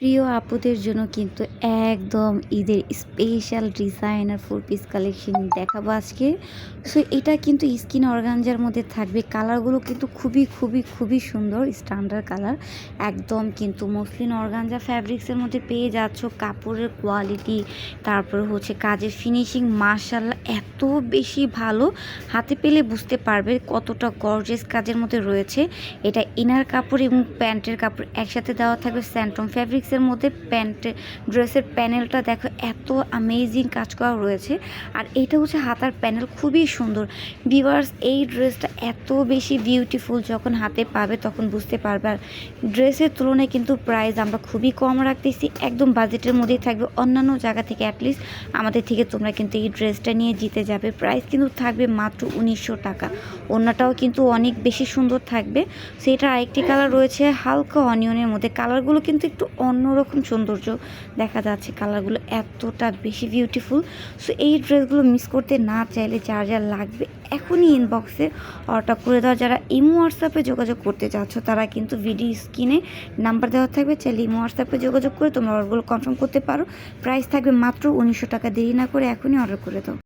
প্রিয় আপুদের জন্য কিন্তু একদম ঈদের স্পেশাল ডিজাইনার 4 পিস কালেকশন দেখাবো আজকে। সো এটা কিন্তু স্কিন অর্গানজার মধ্যে থাকবে। কালারগুলো কিন্তু খুবই সুন্দর স্ট্যান্ডার্ড কালার। একদম কিন্তু মসলিন অর্গানজা ফ্যাব্রিক্সের মধ্যে পেয়ে যাচ্ছ। কাপড়ের কোয়ালিটি, তারপরে হচ্ছে কাজের ফিনিশিং মাশাআল্লাহ এত বেশি ভালো। হাতে পেলে বুঝতে পারবে কতটা গর্জিয়াস কাজের মধ্যে রয়েছে। এটা ইনার কাপড় এবং প্যান্টের কাপড় একসাথে দেওয়া থাকবে স্যান্টম ফ্যাব্রিক্সের মধ্যে। ড্রেসের প্যানেলটা দেখো এত অ্যামেজিং কাজ করা রয়েছে। আর এটা হচ্ছে হাতার প্যানেল খুবই সুন্দর। ভিউয়ার্স, এই ড্রেসটা এত বেশি বিউটিফুল, যখন হাতে পাবে তখন বুঝতে পারবে। আর ড্রেসের তুলনায় কিন্তু প্রাইস আমরা খুবই কম রাখতেছি, একদম বাজেটের মধ্যেই থাকবে। অন্যান্য জায়গা থেকে অ্যাটলিস্ট আমাদের থেকে তোমরা কিন্তু এই ড্রেসটা নিয়ে জিতে যাবে। প্রাইস কিন্তু থাকবে মাত্র 1900 টাকা। ওড়নাটাও কিন্তু অনেক বেশি সুন্দর থাকবে। সেটা আরেকটি কালার রয়েছে হালকা অনিয়নের মধ্যে। কালারগুলো কিন্তু একটু অন্যরকম সৌন্দর্য দেখা যাচ্ছে। কালারগুলো এতটা বেশি বিউটিফুল। সো এই ড্রেসগুলো মিস করতে না চাইলে যার লাগবে এখনই ইনবক্সে অর্ডার করে দাও। যারা ইমো হোয়াটসঅ্যাপে যোগাযোগ করতে চাচ্ছ তারা কিন্তু ভিডিও স্ক্রিনে নাম্বার দেওয়া থাকবে, চাইলে ইমো হোয়াটসঅ্যাপে যোগাযোগ করে তোমরা অর্ডারগুলো কনফার্ম করতে পারো। প্রাইস থাকবে মাত্র 1900 টাকা। দেরি না করে এখনই অর্ডার করে দাও।